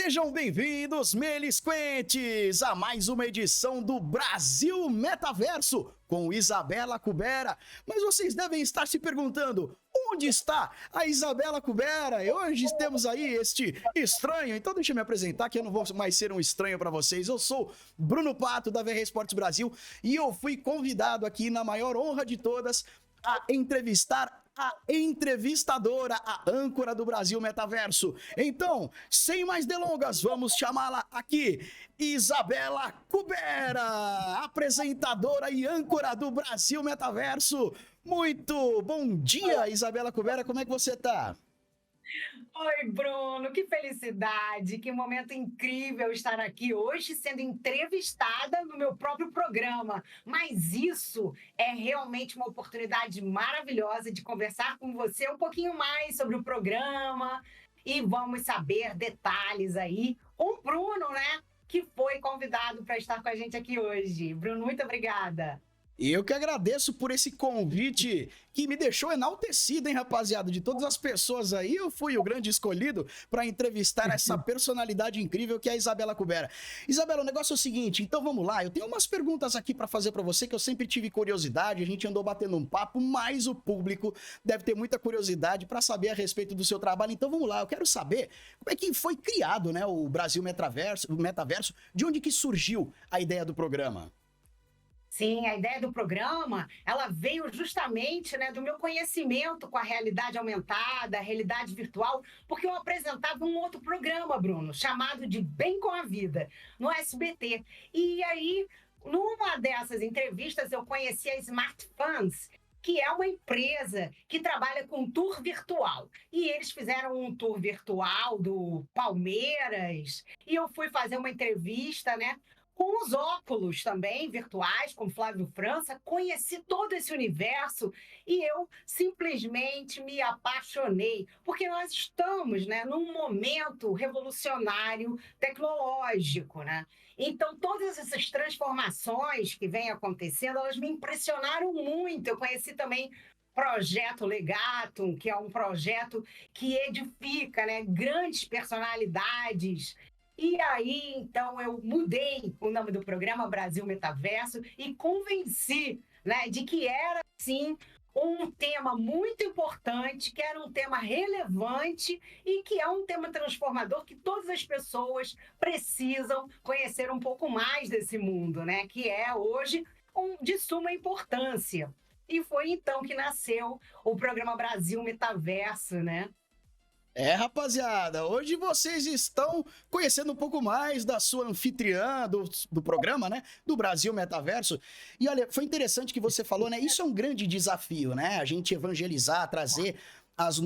Sejam bem-vindos, melisquentes, a mais uma edição do Brasil Metaverso com Isabela Kubera. Mas vocês devem estar se perguntando, onde está a Isabela Kubera? E hoje temos aí este estranho, então deixa eu me apresentar que eu não vou mais ser um estranho para vocês. Eu sou Bruno Pato da VR Esportes Brasil e eu fui convidado aqui na maior honra de todas a entrevistar a entrevistadora, a âncora do Brasil Metaverso. Então, sem mais delongas, vamos chamá-la aqui, Isabela Kubera, apresentadora e âncora do Brasil Metaverso. Muito bom dia, Isabela Kubera, como é que você tá? Oi, Bruno, que felicidade, que momento incrível estar aqui hoje sendo entrevistada no meu próprio programa. Mas isso é realmente uma oportunidade maravilhosa de conversar com você um pouquinho mais sobre o programa e vamos saber detalhes aí com o Bruno, né, que foi convidado para estar com a gente aqui hoje. Bruno, muito obrigada. Eu que agradeço por esse convite que me deixou enaltecido, hein, rapaziada? De todas as pessoas aí, eu fui o grande escolhido para entrevistar essa personalidade incrível que é a Isabela Kubera. Isabela, o negócio é o seguinte, então vamos lá, eu tenho umas perguntas aqui para fazer para você que eu sempre tive curiosidade, a gente andou batendo um papo, mas o público deve ter muita curiosidade para saber a respeito do seu trabalho. Então vamos lá, eu quero saber como é que foi criado, né, o Brasil Metaverso, de onde que surgiu a ideia do programa? Sim, a ideia do programa, ela veio justamente, né, do meu conhecimento com a realidade aumentada, a realidade virtual, porque eu apresentava um outro programa, Bruno, chamado de Bem com a Vida, no SBT. E aí, numa dessas entrevistas, eu conheci a Smart Fans, que é uma empresa que trabalha com tour virtual. E eles fizeram um tour virtual do Palmeiras, e eu fui fazer uma entrevista, né, com os óculos também virtuais, com Flávio França, conheci todo esse universo e eu simplesmente me apaixonei, porque nós estamos, né, num momento revolucionário tecnológico, né? Então, todas essas transformações que vêm acontecendo, elas me impressionaram muito. Eu conheci também Projeto Legatum, que é um projeto que edifica, né, grandes personalidades. E aí, então, eu mudei o nome do programa Brasil Metaverso e convenci, né, de que era, sim, um tema muito importante, que era um tema relevante e que é um tema transformador que todas as pessoas precisam conhecer um pouco mais desse mundo, né, que é hoje de suma importância. E foi então que nasceu o programa Brasil Metaverso, né? É, rapaziada, hoje vocês estão conhecendo um pouco mais da sua anfitriã do programa, né? Do Brasil Metaverso. E olha, foi interessante que você falou, né? Isso é um grande desafio, né? A gente evangelizar, trazer as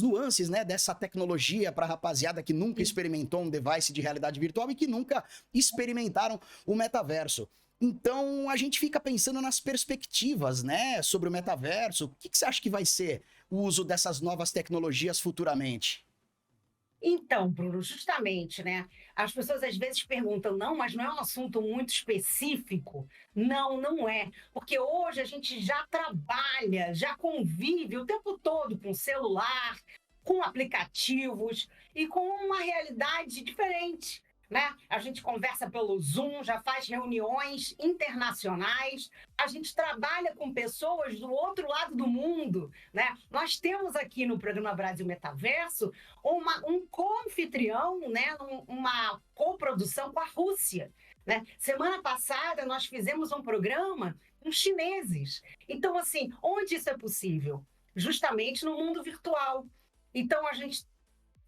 nuances, né, dessa tecnologia para a rapaziada que nunca experimentou um device de realidade virtual e que nunca experimentaram o metaverso. Então, a gente fica pensando nas perspectivas, né, sobre o metaverso. O que você acha que vai ser o uso dessas novas tecnologias futuramente? Então, Bruno, justamente, né? As pessoas às vezes perguntam, não, mas não é um assunto muito específico? Não, não é. Porque hoje a gente já trabalha, já convive o tempo todo com celular, com aplicativos e com uma realidade diferente. Né? A gente conversa pelo Zoom, já faz reuniões internacionais, a gente trabalha com pessoas do outro lado do mundo. Né? Nós temos aqui no programa Brasil Metaverso um co-anfitrião, né? Uma coprodução com a Rússia. Né? Semana passada nós fizemos um programa com chineses. Então, assim, onde isso é possível? Justamente no mundo virtual. Então, a gente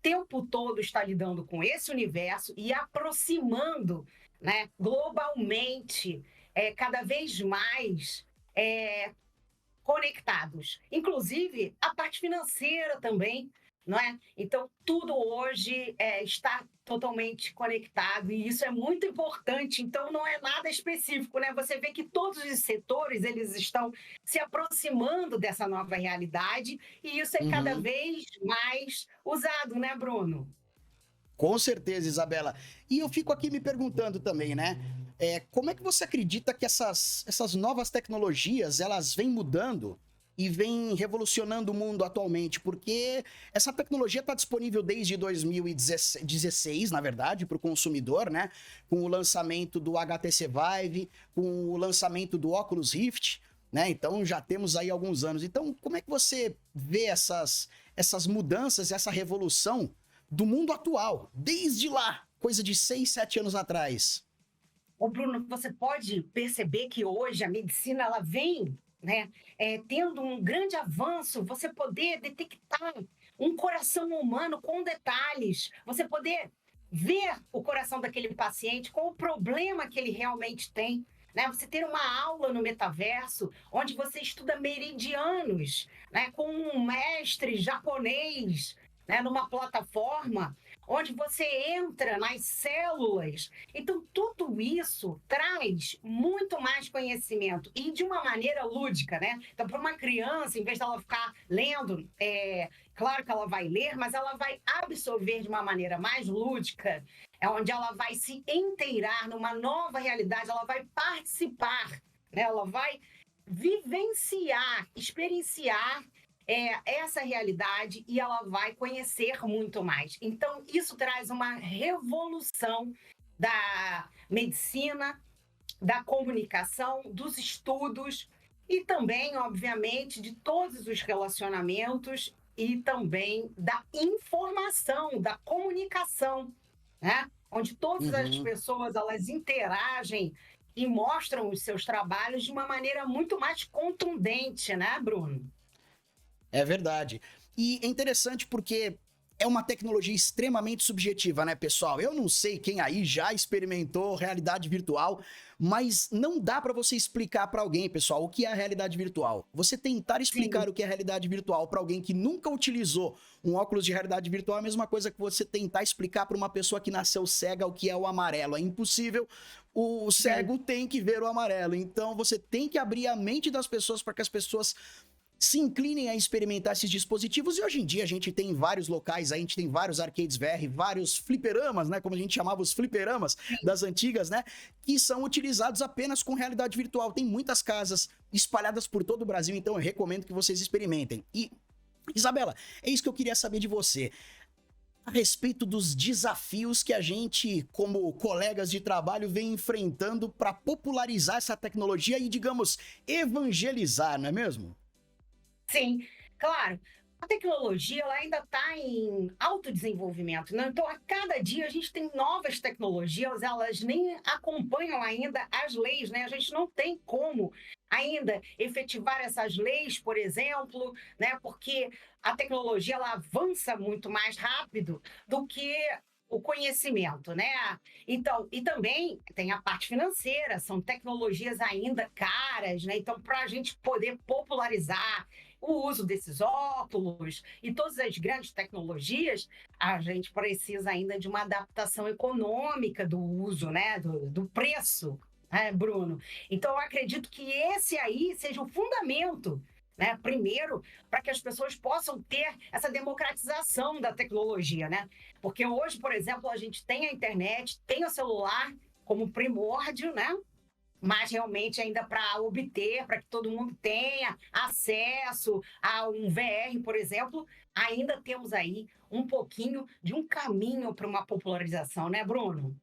tempo todo está lidando com esse universo e aproximando, né, globalmente, cada vez mais conectados. Inclusive, a parte financeira também, não é? Então, tudo hoje está totalmente conectado e isso é muito importante. Então, não é nada específico, né? Você vê que todos os setores, eles estão se aproximando dessa nova realidade e isso é cada Uhum. vez mais usado, né, Bruno? Com certeza, Isabela. E eu fico aqui me perguntando também, né? Como é que você acredita que essas novas tecnologias elas vêm mudando e vem revolucionando o mundo atualmente? Porque essa tecnologia está disponível desde 2016, na verdade, para o consumidor, né? Com o lançamento do HTC Vive, com o lançamento do Oculus Rift, né? Então já temos aí alguns anos. Então, como é que você vê essas mudanças, essa revolução do mundo atual, desde lá, coisa de 6, 7 anos atrás? Ô, Bruno, você pode perceber que hoje a medicina ela vem, né, tendo um grande avanço, você poder detectar um coração humano com detalhes, você poder ver o coração daquele paciente, qual o problema que ele realmente tem. Né? Você ter uma aula no metaverso, onde você estuda meridianos, né, com um mestre japonês, né, numa plataforma, onde você entra nas células. Então, tudo isso traz muito mais conhecimento e de uma maneira lúdica, né? Então, para uma criança, em vez dela ficar lendo, claro que ela vai ler, mas ela vai absorver de uma maneira mais lúdica, onde ela vai se inteirar numa nova realidade, ela vai participar, né? Ela vai vivenciar, experienciar essa realidade e ela vai conhecer muito mais. Então, isso traz uma revolução da medicina, da comunicação, dos estudos e também, obviamente, de todos os relacionamentos e também da informação, da comunicação, né? Onde todas as Uhum. pessoas elas interagem e mostram os seus trabalhos de uma maneira muito mais contundente, né, Bruno? É verdade. E é interessante porque é uma tecnologia extremamente subjetiva, né, pessoal? Eu não sei quem aí já experimentou realidade virtual, mas não dá para você explicar para alguém, pessoal, o que é a realidade virtual. Você tentar Sim, explicar o que é realidade virtual para alguém que nunca utilizou um óculos de realidade virtual é a mesma coisa que você tentar explicar para uma pessoa que nasceu cega o que é o amarelo. É impossível. O sim. cego tem que ver o amarelo. Então você tem que abrir a mente das pessoas para que as pessoas se inclinem a experimentar esses dispositivos. E hoje em dia a gente tem vários locais, a gente tem vários arcades VR, vários fliperamas, né, como a gente chamava os fliperamas das antigas, né, que são utilizados apenas com realidade virtual. Tem muitas casas espalhadas por todo o Brasil, então eu recomendo que vocês experimentem. E, Isabela, é isso que eu queria saber de você. A respeito dos desafios que a gente, como colegas de trabalho, vem enfrentando para popularizar essa tecnologia e, digamos, evangelizar, não é mesmo? Sim, claro. A tecnologia ela ainda está em autodesenvolvimento, né? Então, a cada dia a gente tem novas tecnologias, elas nem acompanham ainda as leis, né? A gente não tem como ainda efetivar essas leis, por exemplo, né? Porque a tecnologia ela avança muito mais rápido do que o conhecimento, né? Então, e também tem a parte financeira, são tecnologias ainda caras, né? Então, para a gente poder popularizar o uso desses óculos e todas as grandes tecnologias, a gente precisa ainda de uma adaptação econômica do uso, né? Do preço, né, Bruno? Então, eu acredito que esse aí seja o fundamento. Né? Primeiro, para que as pessoas possam ter essa democratização da tecnologia, né? Porque hoje, por exemplo, a gente tem a internet, tem o celular como primórdio, né? Mas realmente ainda para obter, para que todo mundo tenha acesso a um VR, por exemplo, ainda temos aí um pouquinho de um caminho para uma popularização, né, Bruno?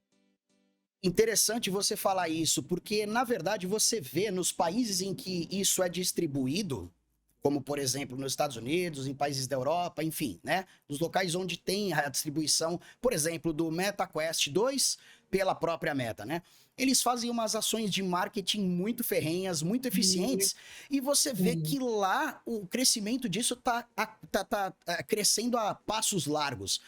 Interessante você falar isso, porque na verdade você vê nos países em que isso é distribuído, como por exemplo nos Estados Unidos, em países da Europa, enfim, né? Nos locais onde tem a distribuição, por exemplo, do MetaQuest 2 pela própria Meta, né? Eles fazem umas ações de marketing muito ferrenhas, muito eficientes, e você vê que Sim, lá o crescimento disso tá crescendo a passos largos.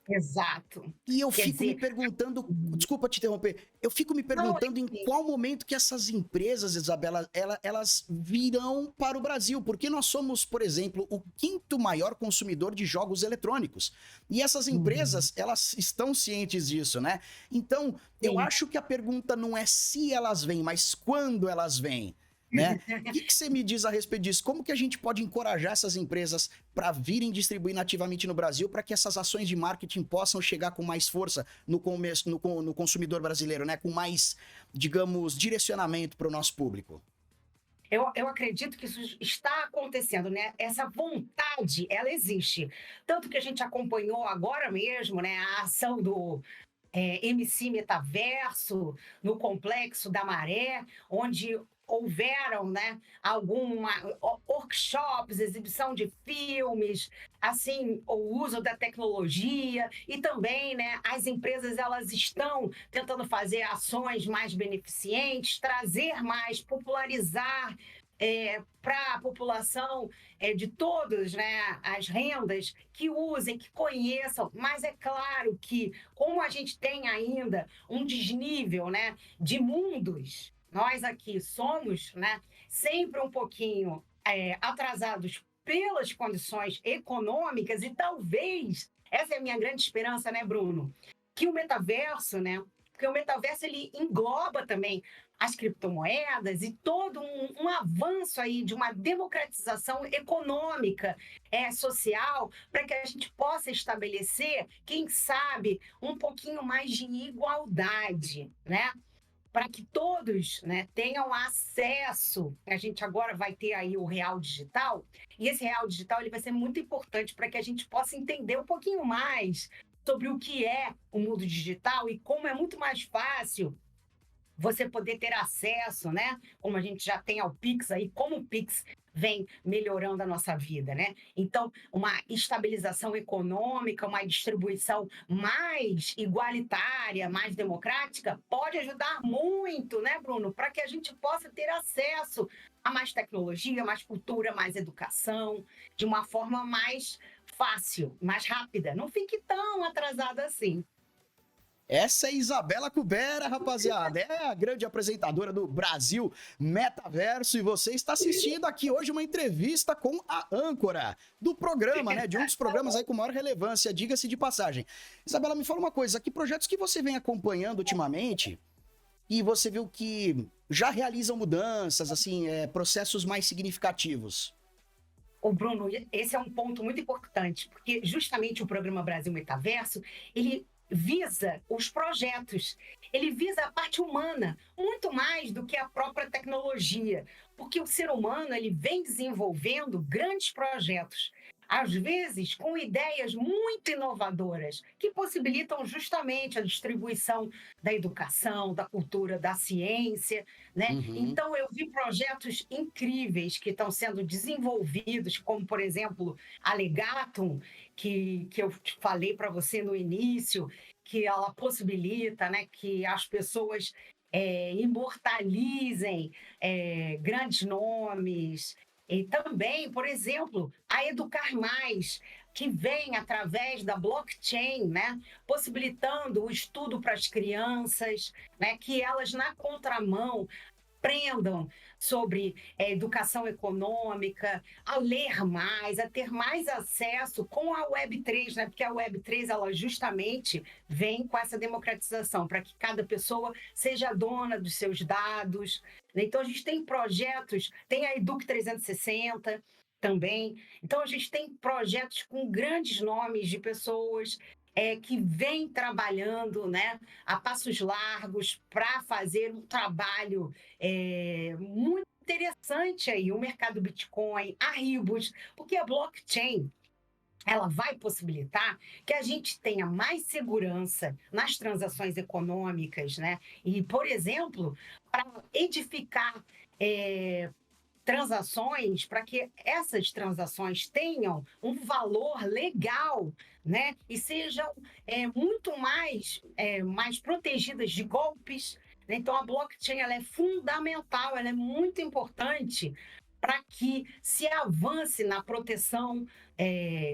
exato. E eu Quer fico me dizer, perguntando, desculpa te interromper, eu fico me não, perguntando em qual momento que essas empresas, Isabela, elas virão para o Brasil, porque nós somos, por exemplo, o quinto maior consumidor de jogos eletrônicos. E essas uhum, empresas, elas estão cientes disso, né? Então, eu sim. acho que a pergunta não é se elas vêm, mas quando elas vêm, né? O que você me diz a respeito disso? Como que a gente pode encorajar essas empresas para virem distribuir nativamente no Brasil para que essas ações de marketing possam chegar com mais força no consumidor brasileiro, né? Com mais, digamos, direcionamento para o nosso público? Eu acredito que isso está acontecendo, né? Essa vontade, ela existe. Tanto que a gente acompanhou agora mesmo, né, a ação do MC Metaverso no Complexo da Maré, onde houveram, né, alguma workshops, exibição de filmes, assim, o uso da tecnologia e também, né, as empresas elas estão tentando fazer ações mais beneficentes, trazer mais, popularizar para a população de todos, né, as rendas, que usem, que conheçam, mas é claro que, como a gente tem ainda um desnível, né, de mundos, nós aqui somos, né, sempre um pouquinho atrasados pelas condições econômicas e talvez, essa é a minha grande esperança, né, Bruno, que o metaverso, né, porque o metaverso ele engloba também as criptomoedas e todo um avanço aí de uma democratização econômica, social, para que a gente possa estabelecer, quem sabe, um pouquinho mais de igualdade, né? Para que todos, né, tenham acesso. A gente agora vai ter aí o real digital, e esse real digital ele vai ser muito importante para que a gente possa entender um pouquinho mais sobre o que é o mundo digital e como é muito mais fácil você poder ter acesso, né? Como a gente já tem ao Pix aí, como o Pix vem melhorando a nossa vida, né? Então, uma estabilização econômica, uma distribuição mais igualitária, mais democrática, pode ajudar muito, né, Bruno, para que a gente possa ter acesso a mais tecnologia, mais cultura, mais educação, de uma forma mais fácil, mais rápida. Não fique tão atrasada assim. Essa é Isabela Kubera, rapaziada. É a grande apresentadora do Brasil Metaverso. E você está assistindo aqui hoje uma entrevista com a âncora do programa, né? De um dos programas aí com maior relevância, diga-se de passagem. Isabela, me fala uma coisa. Que projetos que você vem acompanhando ultimamente e você viu que já realizam mudanças, assim, processos mais significativos? Ô, Bruno, esse é um ponto muito importante, porque justamente o programa Brasil Metaverso, ele visa os projetos, ele visa a parte humana, muito mais do que a própria tecnologia, porque o ser humano ele vem desenvolvendo grandes projetos, às vezes com ideias muito inovadoras, que possibilitam justamente a distribuição da educação, da cultura, da ciência, né? Uhum. Então, eu vi projetos incríveis que estão sendo desenvolvidos, como, por exemplo, a Legatum, que eu te falei para você no início, que ela possibilita, né, que as pessoas imortalizem grandes nomes. E também, por exemplo, a Educar Mais, que vem através da blockchain, né, possibilitando o estudo para as crianças, né, que elas, na contramão, aprendam sobre educação econômica, a ler mais, a ter mais acesso com a Web3, né? Porque a Web3 ela justamente vem com essa democratização, para que cada pessoa seja dona dos seus dados. Então, a gente tem projetos, tem a Educ 360 também. Então, a gente tem projetos com grandes nomes de pessoas que vem trabalhando, né, a passos largos para fazer um trabalho muito interessante aí, o mercado Bitcoin, a Ribos, porque a blockchain ela vai possibilitar que a gente tenha mais segurança nas transações econômicas, né? E, por exemplo, para edificar transações, para que essas transações tenham um valor legal, né? E sejam muito mais protegidas de golpes. Né? Então, a blockchain ela é fundamental, ela é muito importante para que se avance na proteção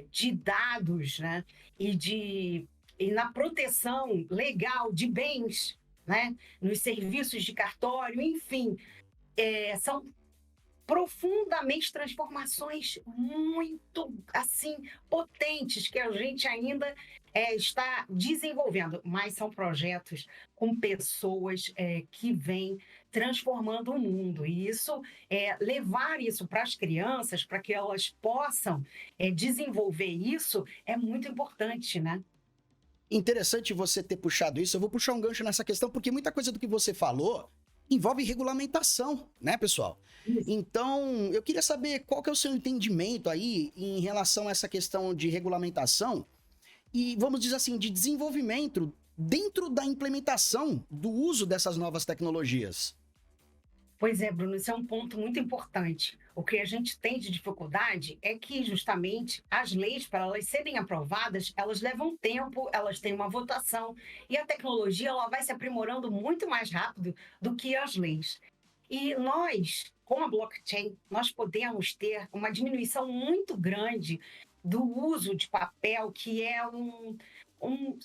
de dados, né? E na proteção legal de bens, né? Nos serviços de cartório, enfim, são profundamente transformações muito assim potentes que a gente ainda está desenvolvendo, mas são projetos com pessoas que vêm transformando o mundo e isso levar isso para as crianças para que elas possam desenvolver isso é muito importante, né? Interessante você ter puxado isso. Eu vou puxar um gancho nessa questão, porque muita coisa do que você falou envolve regulamentação, né, pessoal? Isso. Então, eu queria saber qual que é o seu entendimento aí em relação a essa questão de regulamentação e, vamos dizer assim, de desenvolvimento dentro da implementação do uso dessas novas tecnologias. Pois é, Bruno, isso é um ponto muito importante. O que a gente tem de dificuldade é que, justamente, as leis, para elas serem aprovadas, elas levam tempo, elas têm uma votação, e a tecnologia ela vai se aprimorando muito mais rápido do que as leis. E nós, com a blockchain, nós podemos ter uma diminuição muito grande do uso de papel, que é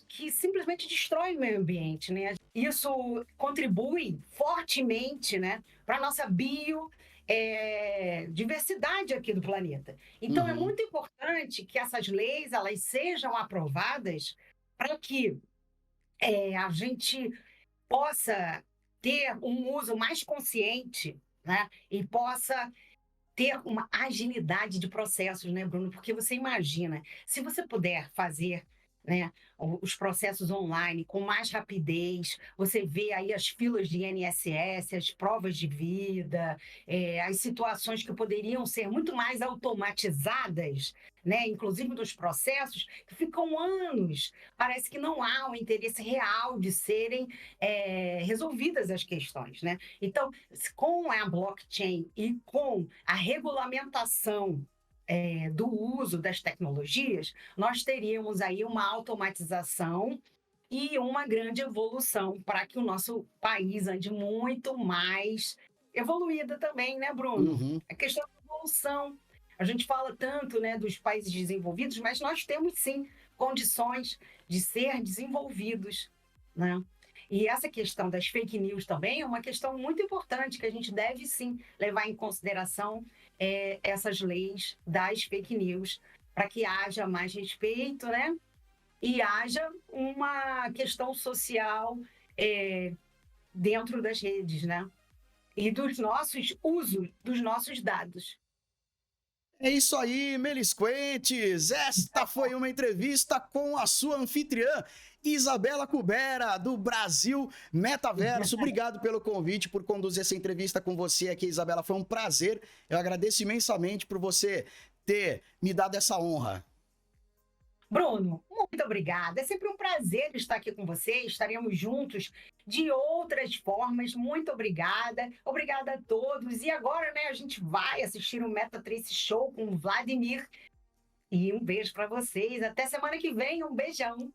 que simplesmente destrói o meio ambiente, né? Isso contribui fortemente, né, para a nossa biodiversidade aqui do planeta. Então, é Uhum, muito importante que essas leis elas sejam aprovadas para que a gente possa ter um uso mais consciente, né, e possa ter uma agilidade de processos, né, Bruno? Porque você imagina, se você puder fazer, né, os processos online com mais rapidez, você vê aí as filas de INSS, as provas de vida, as situações que poderiam ser muito mais automatizadas, né, inclusive dos processos, que ficam anos. Parece que não há um interesse real de serem resolvidas as questões, né? Então, com a blockchain e com a regulamentação do uso das tecnologias, nós teríamos aí uma automatização e uma grande evolução para que o nosso país ande muito mais evoluído também, né, Bruno? uhum. A questão da evolução. A gente fala tanto, né, dos países desenvolvidos, mas nós temos sim condições de ser desenvolvidos, né? E essa questão das fake news também é uma questão muito importante que a gente deve sim levar em consideração essas leis das fake news para que haja mais respeito, né? E haja uma questão social dentro das redes, né? E dos nossos usos dos nossos dados. É isso aí, Melisquentes. Esta foi uma entrevista com a sua anfitriã, Isabela Cubera, do Brasil Metaverso. Obrigado pelo convite, por conduzir essa entrevista com você aqui, Isabela. Foi um prazer. Eu agradeço imensamente por você ter me dado essa honra. Bruno, muito obrigada. É sempre um prazer estar aqui com você. Estaremos juntos de outras formas. Muito obrigada. Obrigada a todos. E agora, né, a gente vai assistir o Meta Trace Show com o Vladimir. E um beijo para vocês. Até semana que vem. Um beijão.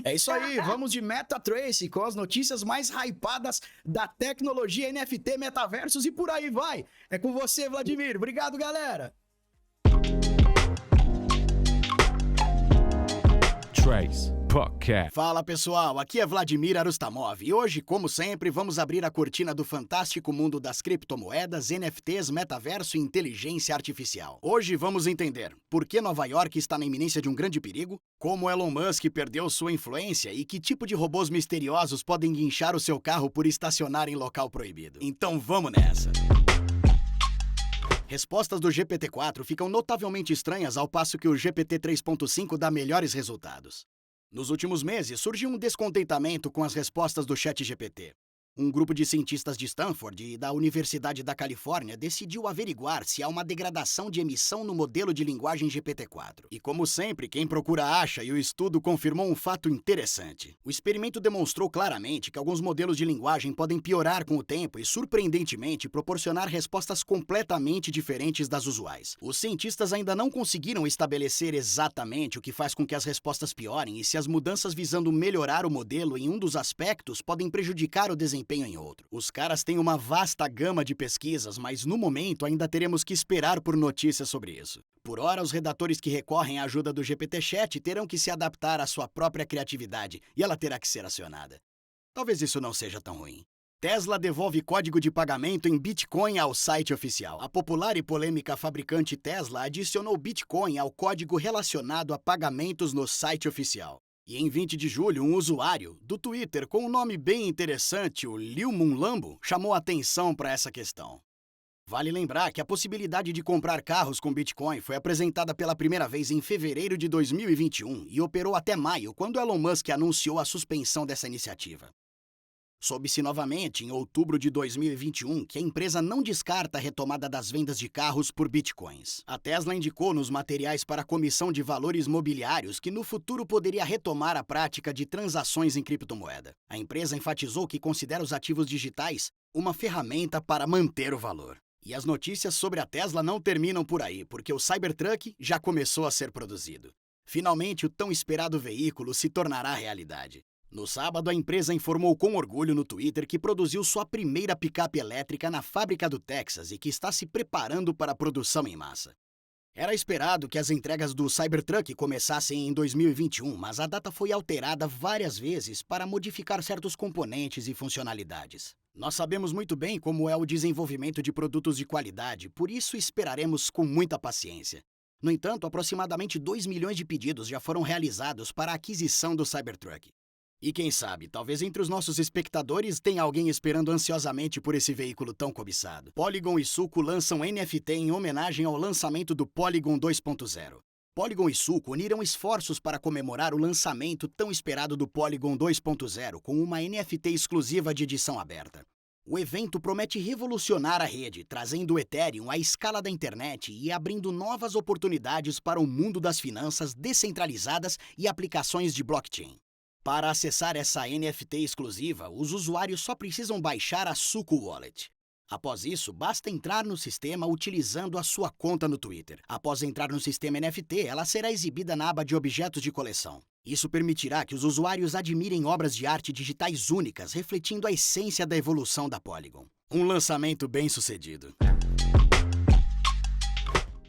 É isso aí, vamos de MetaTrace com as notícias mais hypadas da tecnologia NFT, metaversos e por aí vai. É com você, Vladimir. Obrigado, galera. Trace Podcast. Fala pessoal, aqui é Vladimir Arustamov e hoje, como sempre, vamos abrir a cortina do fantástico mundo das criptomoedas, NFTs, metaverso e inteligência artificial. Hoje vamos entender por que Nova York está na iminência de um grande perigo, como Elon Musk perdeu sua influência e que tipo de robôs misteriosos podem guinchar o seu carro por estacionar em local proibido. Então vamos nessa! Respostas do GPT-4 ficam notavelmente estranhas ao passo que o GPT 3.5 dá melhores resultados. Nos últimos meses, surgiu um descontentamento com as respostas do ChatGPT. Um grupo de cientistas de Stanford e da Universidade da Califórnia decidiu averiguar se há uma degradação de emissão no modelo de linguagem GPT-4. E como sempre, quem procura acha e o estudo confirmou um fato interessante. O experimento demonstrou claramente que alguns modelos de linguagem podem piorar com o tempo e, surpreendentemente, proporcionar respostas completamente diferentes das usuais. Os cientistas ainda não conseguiram estabelecer exatamente o que faz com que as respostas piorem e se as mudanças visando melhorar o modelo em um dos aspectos podem prejudicar o desempenho em outro. Os caras têm uma vasta gama de pesquisas, mas no momento ainda teremos que esperar por notícias sobre isso. Por ora, os redatores que recorrem à ajuda do GPT-Chat terão que se adaptar à sua própria criatividade e ela terá que ser acionada. Talvez isso não seja tão ruim. Tesla devolve código de pagamento em Bitcoin ao site oficial. A popular e polêmica fabricante Tesla adicionou Bitcoin ao código relacionado a pagamentos no site oficial. E em 20 de julho, um usuário do Twitter com um nome bem interessante, o Lil Lambo, chamou atenção para essa questão. Vale lembrar que a possibilidade de comprar carros com Bitcoin foi apresentada pela primeira vez em fevereiro de 2021 e operou até maio, quando Elon Musk anunciou a suspensão dessa iniciativa. Soube-se novamente, em outubro de 2021, que a empresa não descarta a retomada das vendas de carros por bitcoins. A Tesla indicou nos materiais para a Comissão de Valores Mobiliários que no futuro poderia retomar a prática de transações em criptomoeda. A empresa enfatizou que considera os ativos digitais uma ferramenta para manter o valor. E as notícias sobre a Tesla não terminam por aí, porque o Cybertruck já começou a ser produzido. Finalmente, o tão esperado veículo se tornará realidade. No sábado, a empresa informou com orgulho no Twitter que produziu sua primeira picape elétrica na fábrica do Texas e que está se preparando para a produção em massa. Era esperado que as entregas do Cybertruck começassem em 2021, mas a data foi alterada várias vezes para modificar certos componentes e funcionalidades. Nós sabemos muito bem como é o desenvolvimento de produtos de qualidade, por isso esperaremos com muita paciência. No entanto, aproximadamente 2 milhões de pedidos já foram realizados para a aquisição do Cybertruck. E quem sabe, talvez entre os nossos espectadores tenha alguém esperando ansiosamente por esse veículo tão cobiçado. Polygon e Suco lançam NFT em homenagem ao lançamento do Polygon 2.0. Polygon e Suco uniram esforços para comemorar o lançamento tão esperado do Polygon 2.0 com uma NFT exclusiva de edição aberta. O evento promete revolucionar a rede, trazendo o Ethereum à escala da internet e abrindo novas oportunidades para o mundo das finanças descentralizadas e aplicações de blockchain. Para acessar essa NFT exclusiva, os usuários só precisam baixar a Suco Wallet. Após isso, basta entrar no sistema utilizando a sua conta no Twitter. Após entrar no sistema NFT, ela será exibida na aba de objetos de coleção. Isso permitirá que os usuários admirem obras de arte digitais únicas, refletindo a essência da evolução da Polygon. Um lançamento bem-sucedido.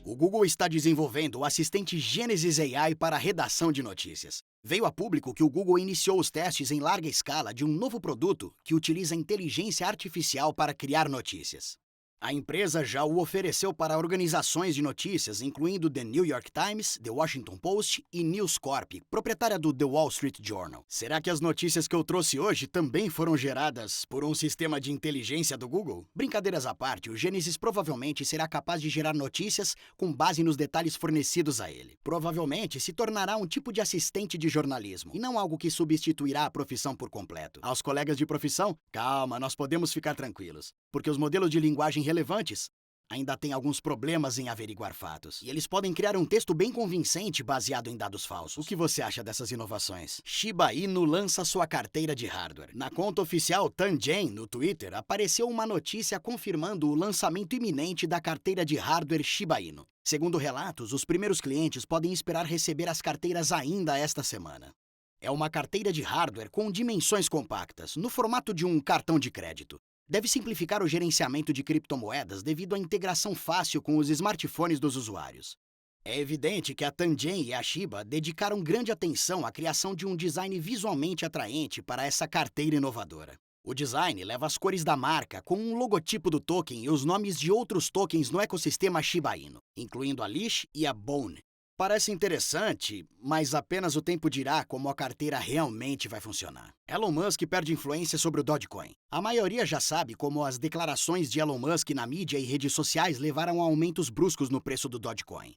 O Google está desenvolvendo o assistente Genesis AI para a redação de notícias. Veio a público que o Google iniciou os testes em larga escala de um novo produto que utiliza inteligência artificial para criar notícias. A empresa já o ofereceu para organizações de notícias, incluindo The New York Times, The Washington Post e News Corp, proprietária do The Wall Street Journal. Será que as notícias que eu trouxe hoje também foram geradas por um sistema de inteligência do Google? Brincadeiras à parte, o Genesis provavelmente será capaz de gerar notícias com base nos detalhes fornecidos a ele. Provavelmente se tornará um tipo de assistente de jornalismo, e não algo que substituirá a profissão por completo. Aos colegas de profissão, calma, nós podemos ficar tranquilos, porque os modelos de linguagem relevantes ainda têm alguns problemas em averiguar fatos. E eles podem criar um texto bem convincente baseado em dados falsos. O que você acha dessas inovações? Shiba Inu lança sua carteira de hardware. Na conta oficial Tangen, no Twitter, apareceu uma notícia confirmando o lançamento iminente da carteira de hardware Shiba Inu. Segundo relatos, os primeiros clientes podem esperar receber as carteiras ainda esta semana. É uma carteira de hardware com dimensões compactas, no formato de um cartão de crédito. Deve simplificar o gerenciamento de criptomoedas devido à integração fácil com os smartphones dos usuários. É evidente que a Tangen e a Shiba dedicaram grande atenção à criação de um design visualmente atraente para essa carteira inovadora. O design leva as cores da marca com um logotipo do token e os nomes de outros tokens no ecossistema Shiba Inu, incluindo a Leash e a Bone. Parece interessante, mas apenas o tempo dirá como a carteira realmente vai funcionar. Elon Musk perde influência sobre o Dogecoin. A maioria já sabe como as declarações de Elon Musk na mídia e redes sociais levaram a aumentos bruscos no preço do Dogecoin.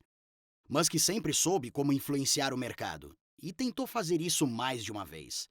Musk sempre soube como influenciar o mercado e tentou fazer isso mais de uma vez.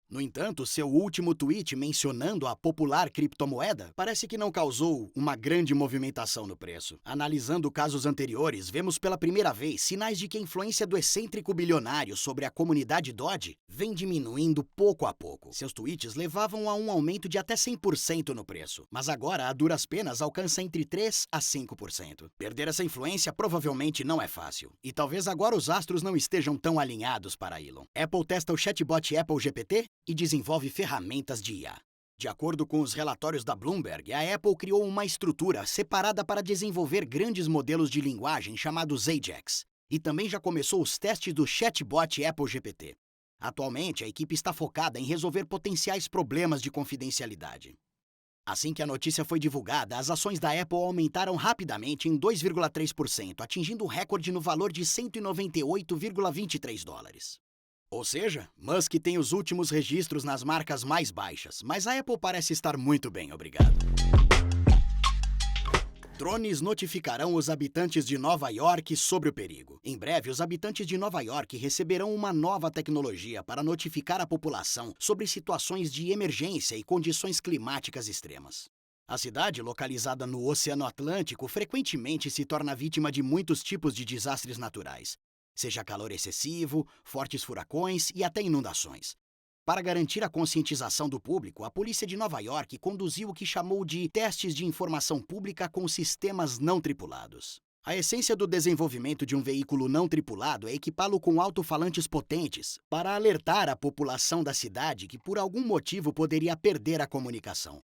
No entanto, seu último tweet mencionando a popular criptomoeda parece que não causou uma grande movimentação no preço. Analisando casos anteriores, vemos pela primeira vez sinais de que a influência do excêntrico bilionário sobre a comunidade Doge vem diminuindo pouco a pouco. Seus tweets levavam a um aumento de até 100% no preço, mas agora a duras penas alcança entre 3% a 5%. Perder essa influência provavelmente não é fácil, e talvez agora os astros não estejam tão alinhados para Elon. Apple testa o chatbot Apple GPT e desenvolve ferramentas de IA. De acordo com os relatórios da Bloomberg, a Apple criou uma estrutura separada para desenvolver grandes modelos de linguagem chamados Ajax, e também já começou os testes do chatbot Apple GPT. Atualmente, a equipe está focada em resolver potenciais problemas de confidencialidade. Assim que a notícia foi divulgada, as ações da Apple aumentaram rapidamente em 2,3%, atingindo um recorde no valor de $198,23. Ou seja, Musk tem os últimos registros nas marcas mais baixas, mas a Apple parece estar muito bem, obrigado. Drones notificarão os habitantes de Nova York sobre o perigo. Em breve, os habitantes de Nova York receberão uma nova tecnologia para notificar a população sobre situações de emergência e condições climáticas extremas. A cidade, localizada no Oceano Atlântico, frequentemente se torna vítima de muitos tipos de desastres naturais, seja calor excessivo, fortes furacões e até inundações. Para garantir a conscientização do público, a polícia de Nova York conduziu o que chamou de testes de informação pública com sistemas não tripulados. A essência do desenvolvimento de um veículo não tripulado é equipá-lo com alto-falantes potentes para alertar a população da cidade que por algum motivo poderia perder a comunicação.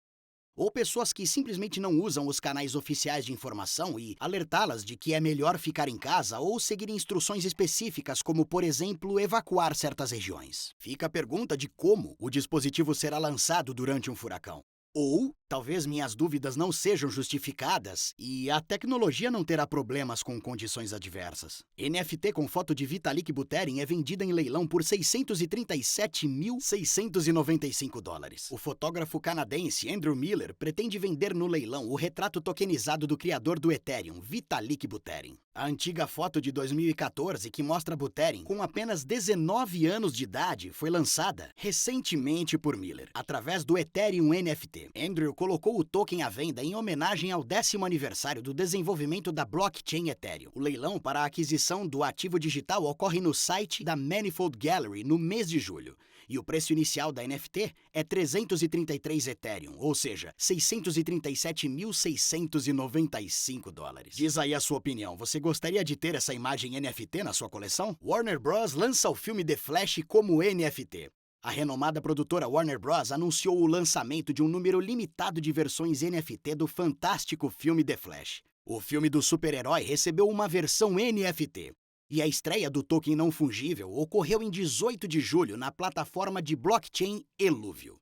Ou pessoas que simplesmente não usam os canais oficiais de informação e alertá-las de que é melhor ficar em casa ou seguir instruções específicas, como, por exemplo, evacuar certas regiões. Fica a pergunta de como o dispositivo será lançado durante um furacão. Ou, talvez minhas dúvidas não sejam justificadas e a tecnologia não terá problemas com condições adversas. NFT com foto de Vitalik Buterin é vendida em leilão por $637.695. O fotógrafo canadense Andrew Miller pretende vender no leilão o retrato tokenizado do criador do Ethereum, Vitalik Buterin. A antiga foto de 2014, que mostra Buterin com apenas 19 anos de idade, foi lançada recentemente por Miller, através do Ethereum NFT. Andrew colocou o token à venda em homenagem ao 10º aniversário do desenvolvimento da blockchain Ethereum. O leilão para a aquisição do ativo digital ocorre no site da Manifold Gallery no mês de julho. E o preço inicial da NFT é 333 Ethereum, ou seja, $637.695. Diz aí a sua opinião, você gostaria de ter essa imagem NFT na sua coleção? Warner Bros. Lança o filme The Flash como NFT. A renomada produtora Warner Bros. Anunciou o lançamento de um número limitado de versões NFT do fantástico filme The Flash. O filme do super-herói recebeu uma versão NFT. E a estreia do token não fungível ocorreu em 18 de julho na plataforma de blockchain Eluvio.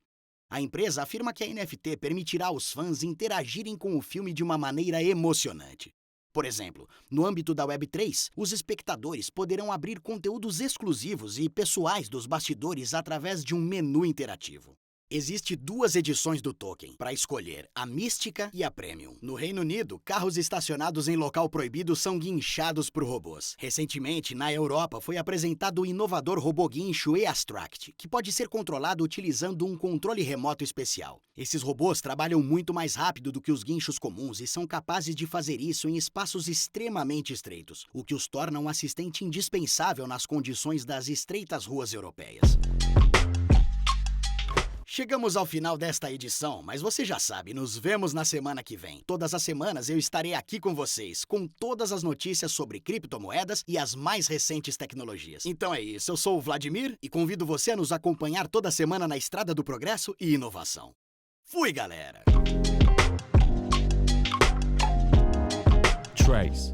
A empresa afirma que a NFT permitirá aos fãs interagirem com o filme de uma maneira emocionante. Por exemplo, no âmbito da Web3, os espectadores poderão abrir conteúdos exclusivos e pessoais dos bastidores através de um menu interativo. Existem 2 edições do token, para escolher, a Mística e a Premium. No Reino Unido, carros estacionados em local proibido são guinchados por robôs. Recentemente, na Europa, foi apresentado o inovador robô guincho E-Abstract, que pode ser controlado utilizando um controle remoto especial. Esses robôs trabalham muito mais rápido do que os guinchos comuns e são capazes de fazer isso em espaços extremamente estreitos, o que os torna um assistente indispensável nas condições das estreitas ruas europeias. Chegamos ao final desta edição, mas você já sabe, nos vemos na semana que vem. Todas as semanas eu estarei aqui com vocês, com todas as notícias sobre criptomoedas e as mais recentes tecnologias. Então é isso, eu sou o Vladimir e convido você a nos acompanhar toda semana na Estrada do Progresso e Inovação. Fui, galera! Trace